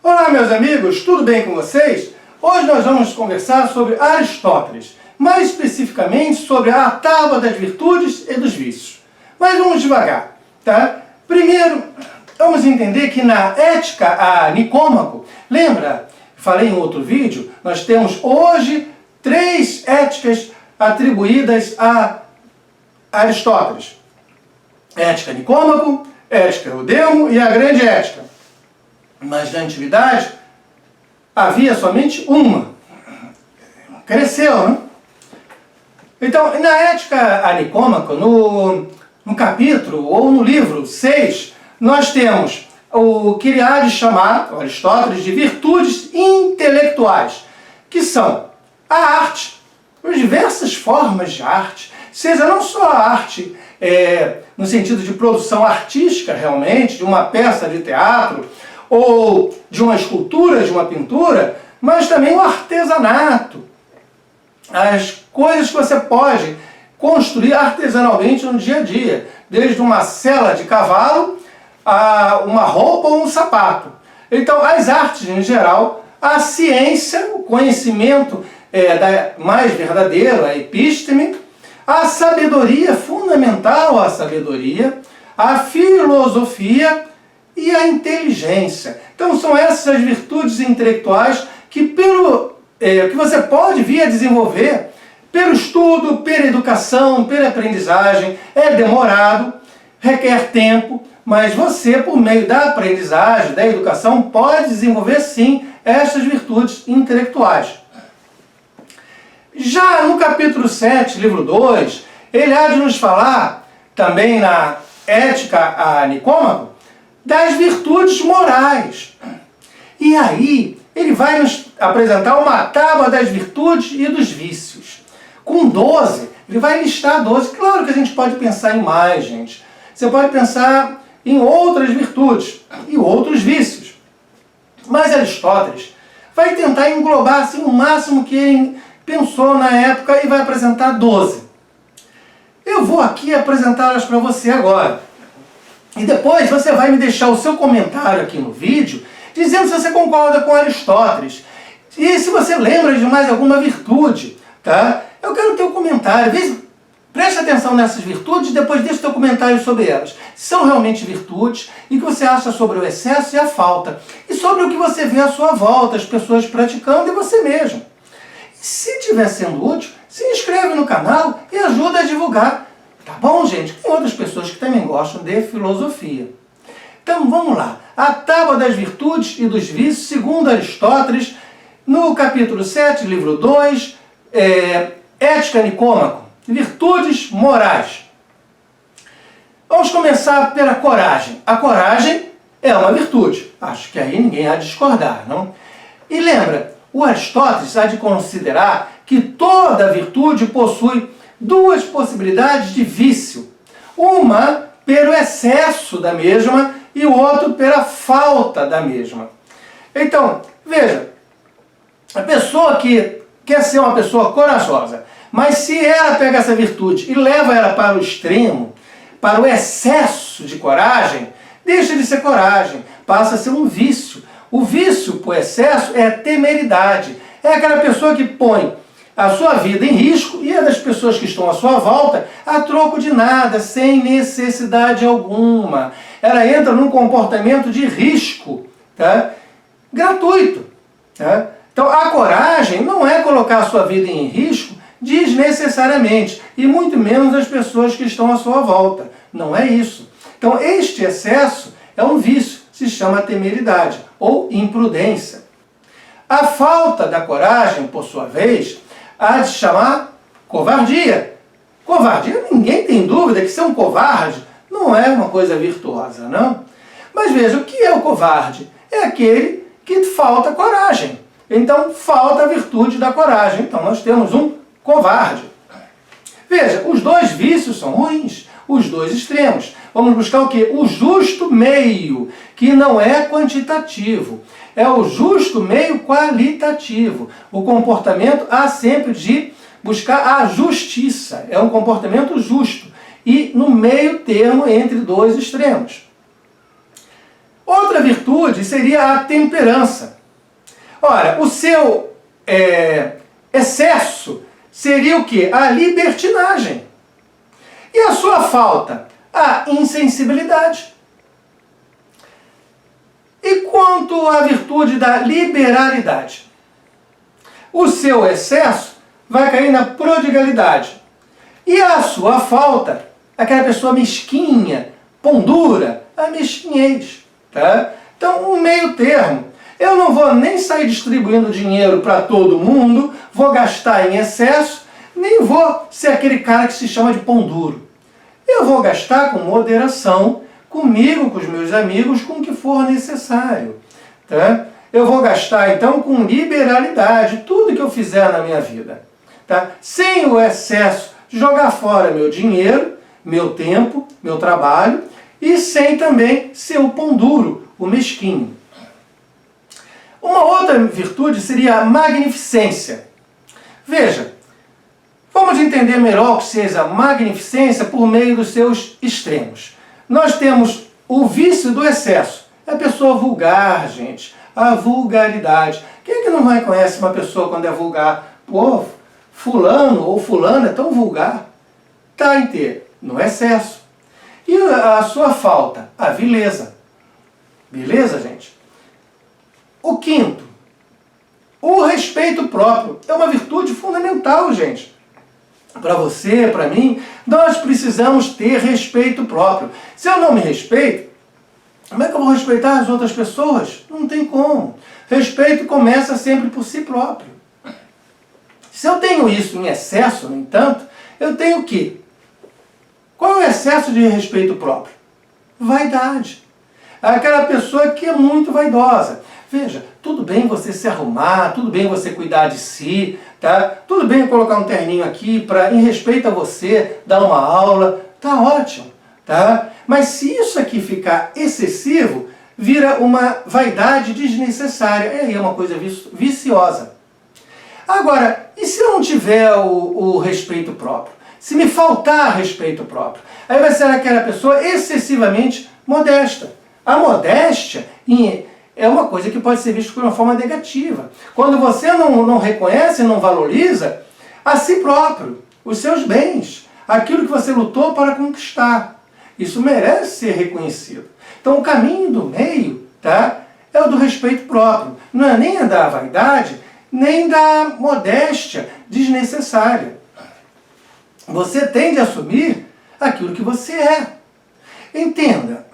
Olá, meus amigos, tudo bem com vocês? Hoje nós vamos conversar sobre Aristóteles, mais especificamente sobre a tábua das virtudes e dos vícios. Mas vamos devagar, tá? Primeiro, vamos entender que na Ética a Nicômaco, lembra, falei em outro vídeo, nós temos hoje 3 éticas atribuídas a Aristóteles. Ética Nicômaco, Ética Eudemo e a Grande Ética. Mas na antiguidade havia somente uma. Cresceu, né? Então, na Ética a Nicômaco, no capítulo ou no livro 6, nós temos o que ele há de chamar, o Aristóteles, de virtudes intelectuais, que são a arte, as diversas formas de arte, seja não só a arte no sentido de produção artística realmente, de uma peça de teatro, ou de uma escultura, de uma pintura, mas também o artesanato. As coisas que você pode construir artesanalmente no dia a dia, desde uma sela de cavalo a uma roupa ou um sapato. Então, as artes em geral, a ciência, o conhecimento mais verdadeiro, a epísteme, a sabedoria, fundamental a sabedoria, a filosofia e a inteligência. Então são essas virtudes intelectuais que que você pode vir a desenvolver pelo estudo, pela educação, pela aprendizagem. É demorado, requer tempo, mas você, por meio da aprendizagem, da educação, pode desenvolver sim essas virtudes intelectuais. Já no capítulo 7, livro 2, ele há de nos falar, também na Ética a Nicômaco, das virtudes morais. E aí, ele vai nos apresentar uma tábua das virtudes e dos vícios. Com 12, ele vai listar 12. Claro que a gente pode pensar em mais, gente. Você pode pensar em outras virtudes e outros vícios. Mas Aristóteles vai tentar englobar assim, o máximo que ele pensou na época e vai apresentar 12. Eu vou aqui apresentá-las para você agora. E depois você vai me deixar o seu comentário aqui no vídeo, dizendo se você concorda com Aristóteles. E se você lembra de mais alguma virtude, tá? Eu quero o teu comentário. Preste atenção nessas virtudes e depois deixe o teu comentário sobre elas. São realmente virtudes e o que você acha sobre o excesso e a falta. E sobre o que você vê à sua volta, as pessoas praticando e você mesmo. Se estiver sendo útil, se inscreve no canal e ajuda a divulgar. Tá bom, gente? Tem outras pessoas que também gostam de filosofia. Então, vamos lá. A tábua das virtudes e dos vícios, segundo Aristóteles, no capítulo 7, livro 2, Ética Nicômaco, virtudes morais. Vamos começar pela coragem. A coragem é uma virtude. Acho que aí ninguém há de discordar, não? E lembra, o Aristóteles há de considerar que toda virtude possui 2 possibilidades de vício. Uma pelo excesso da mesma e o outro pela falta da mesma. Então, veja, a pessoa que quer ser uma pessoa corajosa, mas se ela pega essa virtude e leva ela para o extremo, para o excesso de coragem, deixa de ser coragem, passa a ser um vício. O vício por excesso é a temeridade. É aquela pessoa que põe a sua vida em risco e a das pessoas que estão à sua volta a troco de nada, sem necessidade alguma. Ela entra num comportamento de risco, tá? Gratuito. Tá? Então a coragem não é colocar a sua vida em risco desnecessariamente, e muito menos as pessoas que estão à sua volta. Não é isso. Então este excesso é um vício, se chama temeridade ou imprudência. A falta da coragem, por sua vez, há de chamar covardia. Covardia, ninguém tem dúvida que ser um covarde não é uma coisa virtuosa, não? Mas veja, o que é o covarde? É aquele que falta coragem. Então, falta a virtude da coragem. Então, nós temos um covarde. Veja, os 2 vícios são ruins, os 2 extremos. Vamos buscar o quê? O justo meio, que não é quantitativo. É o justo meio qualitativo. O comportamento há sempre de buscar a justiça. É um comportamento justo. E no meio termo entre 2 extremos. Outra virtude seria a temperança. Ora, o seu excesso seria o quê? A libertinagem. E a sua falta? A insensibilidade. E quanto à virtude da liberalidade? O seu excesso vai cair na prodigalidade. E a sua falta, aquela pessoa mesquinha, pão dura, a mesquinhez. Tá? Então, um meio termo. Eu não vou nem sair distribuindo dinheiro para todo mundo, vou gastar em excesso, nem vou ser aquele cara que se chama de pão duro. Eu vou gastar com moderação, comigo, com os meus amigos, com o que for necessário. Tá? Eu vou gastar, então, com liberalidade, tudo que eu fizer na minha vida. Tá? Sem o excesso de jogar fora meu dinheiro, meu tempo, meu trabalho, e sem também ser o pão duro, o mesquinho. Uma outra virtude seria a magnificência. Veja, vamos entender melhor o que seja a magnificência por meio dos seus extremos. Nós temos o vício do excesso. É a pessoa vulgar, gente. A vulgaridade. Quem é que não reconhece uma pessoa quando é vulgar? Pô, fulano ou fulana é tão vulgar. Está em ter no excesso. E a sua falta? A vileza. Beleza, gente? O quinto, o respeito próprio. É uma virtude fundamental, gente. Para você, para mim, nós precisamos ter respeito próprio. Se eu não me respeito, como é que eu vou respeitar as outras pessoas? Não tem como. Respeito começa sempre por si próprio. Se eu tenho isso em excesso, no entanto, eu tenho que... Qual é o excesso de respeito próprio? Vaidade. Aquela pessoa que é muito vaidosa. Veja, tudo bem você se arrumar, tudo bem você cuidar de si, tá? Tudo bem colocar um terninho aqui para, em respeito a você, dar uma aula, tá ótimo, tá? Mas se isso aqui ficar excessivo, vira uma vaidade desnecessária, e aí é uma coisa viciosa. Agora, e se eu não tiver o respeito próprio? Se me faltar respeito próprio, aí vai ser aquela pessoa excessivamente modesta. A modéstia é uma coisa que pode ser vista de uma forma negativa. Quando você não reconhece, não valoriza a si próprio, os seus bens, aquilo que você lutou para conquistar. Isso merece ser reconhecido. Então o caminho do meio, tá, é o do respeito próprio. Não é nem a da vaidade, nem da modéstia desnecessária. Você tem de assumir aquilo que você é. Entenda.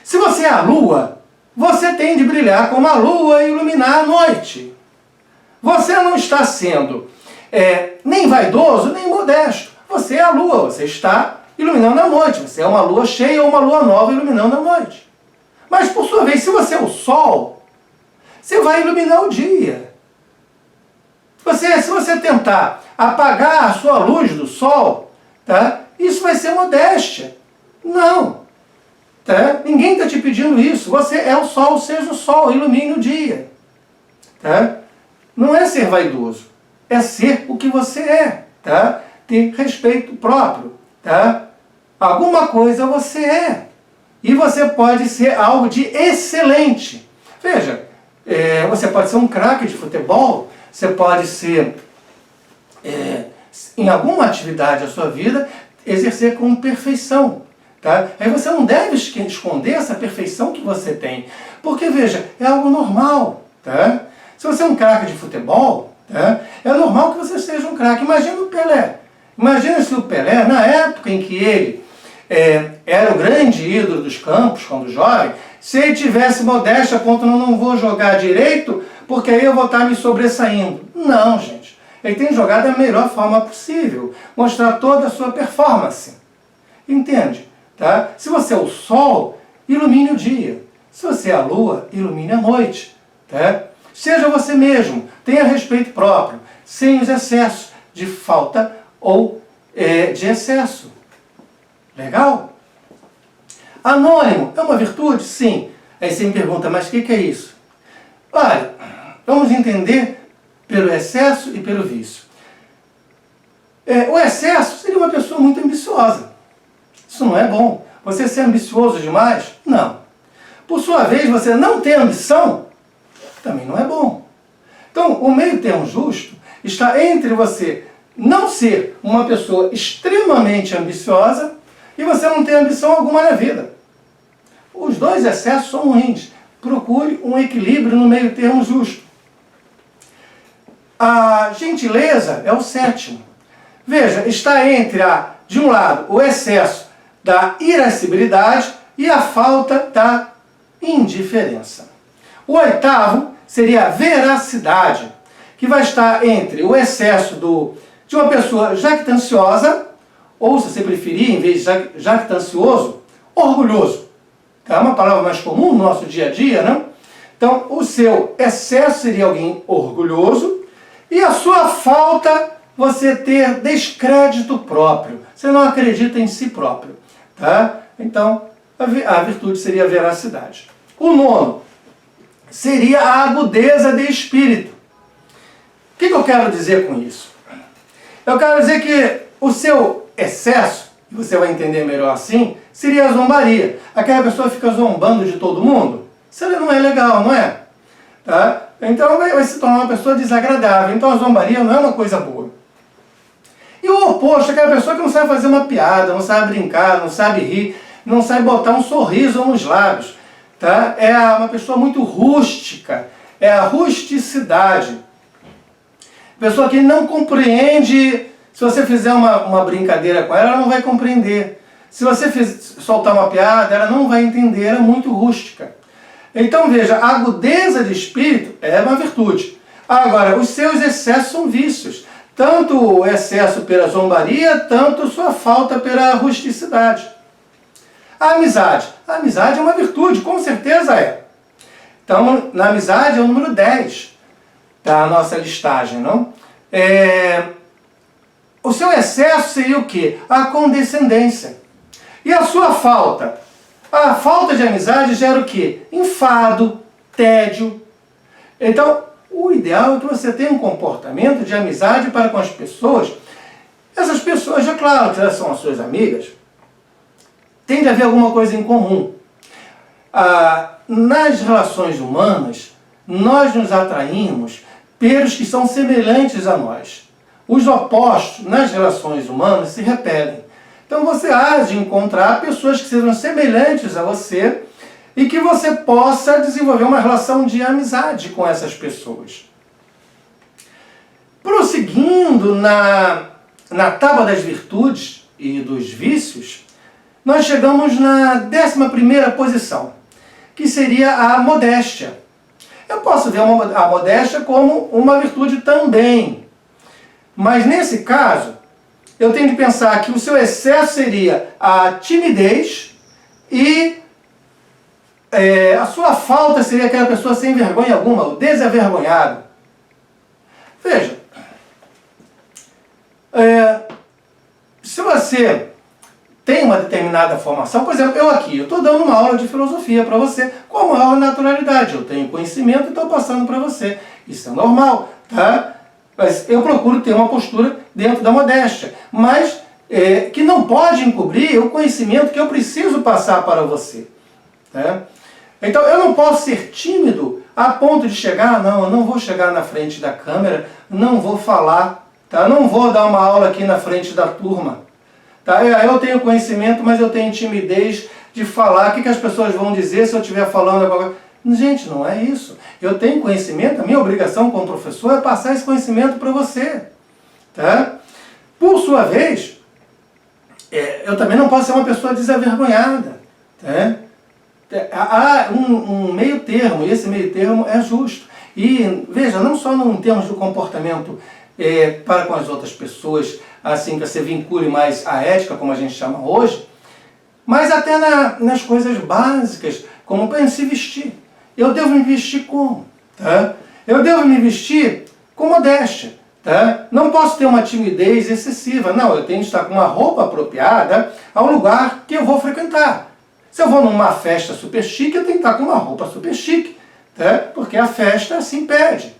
Se você é a lua, você tem de brilhar como a lua e iluminar a noite. Você não está sendo nem vaidoso, nem modesto. Você é a lua, você está iluminando a noite. Você é uma lua cheia ou uma lua nova iluminando a noite. Mas, por sua vez, se você é o sol, você vai iluminar o dia. Se você tentar apagar a sua luz do sol, tá? Isso vai ser modéstia. Não. Tá? Ninguém está te pedindo isso. Você é o sol, seja o sol, ilumine o dia. Tá? Não é ser vaidoso, é ser o que você é. Tá? Ter respeito próprio. Tá? Alguma coisa você é. E você pode ser algo de excelente. Veja, você pode ser um craque de futebol, você pode ser, em alguma atividade da sua vida, exercer com perfeição. Tá? Aí você não deve esconder essa perfeição que você tem. Porque, veja, é algo normal. Tá? Se você é um craque de futebol, tá? É normal que você seja um craque. Imagina o Pelé. Imagina se o Pelé, na época em que ele era o grande ídolo dos campos, quando jovem, se ele tivesse modéstia a ponto de não vou jogar direito, porque aí eu vou estar me sobressaindo. Não, gente. Ele tem jogado da melhor forma possível. Mostrar toda a sua performance. Entende? Tá? Se você é o sol, ilumine o dia. Se você é a lua, ilumine a noite. Tá? Seja você mesmo, tenha respeito próprio, sem os excessos de falta ou de excesso. Legal? Anônimo é uma virtude? Sim. Aí você me pergunta, mas o que é isso? Olha, vamos entender pelo excesso e pelo vício. O excesso seria uma pessoa muito ambiciosa. Isso não é bom. Você ser ambicioso demais? Não. Por sua vez, você não ter ambição, também não é bom. Então, o meio termo justo está entre você não ser uma pessoa extremamente ambiciosa e você não ter ambição alguma na vida. Os dois excessos são ruins. Procure um equilíbrio no meio termo justo. A gentileza é o sétimo. Veja, está entre, de um lado, o excesso da irascibilidade e a falta da indiferença. O oitavo seria a veracidade, que vai estar entre o excesso de uma pessoa jactanciosa, ou, se você preferir, em vez de jactancioso, orgulhoso. É uma palavra mais comum no nosso dia a dia, né? Então, o seu excesso seria alguém orgulhoso, e a sua falta, você ter descrédito próprio. Você não acredita em si próprio. Tá? Então, a virtude seria a veracidade. O nono seria a agudeza de espírito. O que eu quero dizer com isso? Eu quero dizer que o seu excesso, e você vai entender melhor assim, seria a zombaria. Aquela pessoa fica zombando de todo mundo. Isso não é legal, não é? Tá? Então vai se tornar uma pessoa desagradável. Então a zombaria não é uma coisa boa. E o oposto, aquela pessoa que não sabe fazer uma piada, não sabe brincar, não sabe rir, não sabe botar um sorriso nos lábios. Tá? É uma pessoa muito rústica, é a rusticidade. Pessoa que não compreende, se você fizer uma brincadeira com ela, ela não vai compreender. Se você soltar uma piada, ela não vai entender, ela é muito rústica. Então veja, a agudeza de espírito é uma virtude. Agora, os seus excessos são vícios. Tanto o excesso pela zombaria, tanto sua falta pela rusticidade. A amizade. A amizade é uma virtude, com certeza é. Então, na amizade é o número 10 da nossa listagem, não? O seu excesso seria o quê? A condescendência. E a sua falta? A falta de amizade gera o quê? Enfado, tédio. Então, o ideal é que você tenha um comportamento de amizade para com as pessoas. Essas pessoas, é claro que elas são as suas amigas, tem de haver alguma coisa em comum. Nas relações humanas, nós nos atraímos pelos que são semelhantes a nós. Os opostos nas relações humanas se repelem. Então você há de encontrar pessoas que sejam semelhantes a você e que você possa desenvolver uma relação de amizade com essas pessoas. Prosseguindo na tábua das virtudes e dos vícios, nós chegamos na 11ª posição, que seria a modéstia. Eu posso ver a modéstia como uma virtude também, mas nesse caso, eu tenho que pensar que o seu excesso seria a timidez e a sua falta seria aquela pessoa sem vergonha alguma, o desavergonhado. Veja, se você tem uma determinada formação, por exemplo, eu estou dando uma aula de filosofia para você com a maior naturalidade. Eu tenho conhecimento e estou passando para você. Isso é normal, tá? Mas eu procuro ter uma postura dentro da modéstia, mas que não pode encobrir o conhecimento que eu preciso passar para você. Tá? Então eu não posso ser tímido a ponto de chegar, não, eu não vou chegar na frente da câmera, não vou falar, tá? Não vou dar uma aula aqui na frente da turma. Tá? Eu tenho conhecimento, mas eu tenho timidez de falar. O que as pessoas vão dizer se eu estiver falando agora? Gente, não é isso. Eu tenho conhecimento, a minha obrigação como professor é passar esse conhecimento para você. Tá? Por sua vez, eu também não posso ser uma pessoa desavergonhada. Tá? Há um meio termo, e esse meio termo é justo. E veja, não só em termos de comportamento para com as outras pessoas, assim que você vincule mais a ética, como a gente chama hoje, mas até nas coisas básicas, como para se vestir. Eu devo me vestir como? Tá? Eu devo me vestir com modéstia. Tá? Não posso ter uma timidez excessiva. Não, eu tenho que estar com uma roupa apropriada ao lugar que eu vou frequentar. Se eu vou numa festa super chique, eu tenho que estar com uma roupa super chique. Tá? Porque a festa assim pede.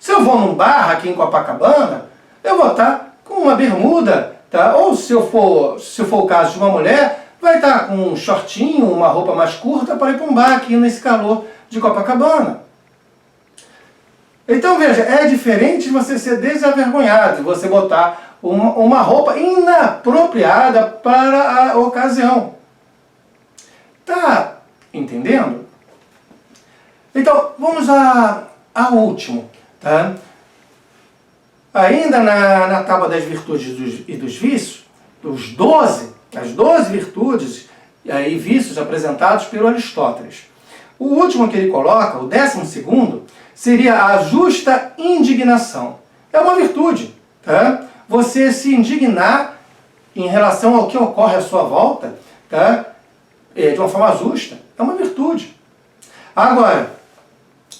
Se eu vou num bar aqui em Copacabana, eu vou estar com uma bermuda. Tá? Ou se for o caso de uma mulher, vai estar com um shortinho, uma roupa mais curta para ir para um bar aqui nesse calor de Copacabana. Então veja, é diferente de você ser desavergonhado, de você botar uma roupa inapropriada para a ocasião. Tá entendendo? Então, vamos ao último, tá? Ainda na tábua das virtudes e dos vícios, as 12 virtudes e vícios apresentados pelo Aristóteles. O último que ele coloca, o 12º, seria a justa indignação. É uma virtude, tá? Você se indignar em relação ao que ocorre à sua volta, tá? De uma forma justa, é uma virtude. Agora,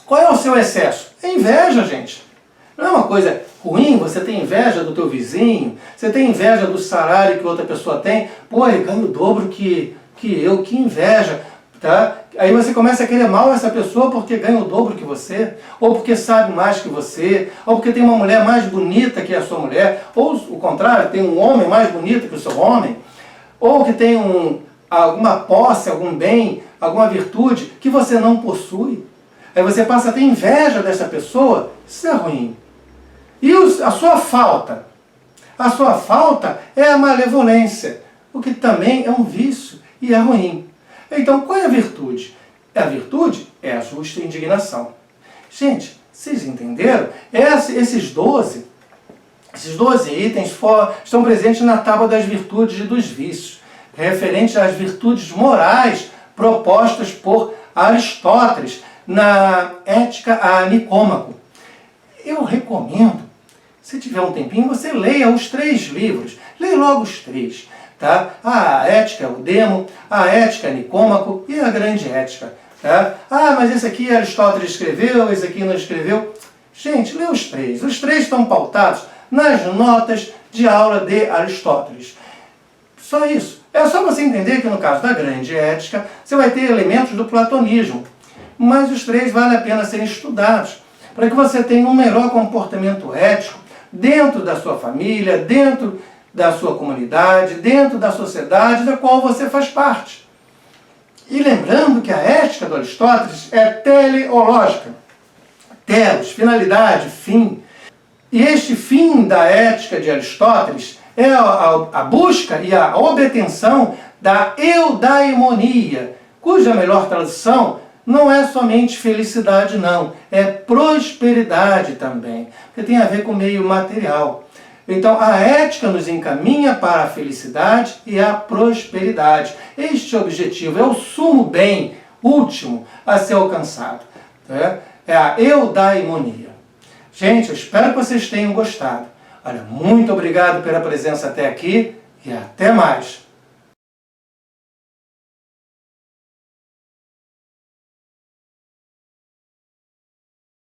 qual é o seu excesso? É inveja, gente. Não é uma coisa ruim, você tem inveja do teu vizinho, você tem inveja do salário que outra pessoa tem, pô, ele ganha o dobro que eu, que inveja, tá? Aí você começa a querer mal essa pessoa porque ganha o dobro que você, ou porque sabe mais que você, ou porque tem uma mulher mais bonita que a sua mulher, ou o contrário, tem um homem mais bonito que o seu homem, ou que tem alguma posse, algum bem, alguma virtude que você não possui. Aí você passa a ter inveja dessa pessoa, isso é ruim. E a sua falta? A sua falta é a malevolência, o que também é um vício e é ruim. Então, qual é a virtude? A virtude é a justa indignação. Gente, vocês entenderam? Esses 12 itens estão presentes na tábua das virtudes e dos vícios, referente às virtudes morais propostas por Aristóteles na Ética a Nicômaco. Eu recomendo, se tiver um tempinho, você leia os 3 livros. Leia logo os 3. Tá? A Ética, o Demo, a Ética Nicômaco e a Grande Ética. Tá? Ah, mas esse aqui Aristóteles escreveu, esse aqui não escreveu. Gente, lê os 3. Os 3 estão pautados nas notas de aula de Aristóteles. Só isso. É só você entender que no caso da Grande Ética, você vai ter elementos do platonismo. Mas os 3 vale a pena serem estudados, para que você tenha um melhor comportamento ético dentro da sua família, dentro da sua comunidade, dentro da sociedade da qual você faz parte. E lembrando que a ética do Aristóteles é teleológica. Telos, finalidade, fim. E este fim da ética de Aristóteles é a busca e a obtenção da eudaimonia, cuja melhor tradução não é somente felicidade, não. É prosperidade também, porque tem a ver com o meio material. Então, a ética nos encaminha para a felicidade e a prosperidade. Este objetivo é o sumo bem último a ser alcançado. É a eudaimonia. Gente, eu espero que vocês tenham gostado. Olha, muito obrigado pela presença até aqui e até mais.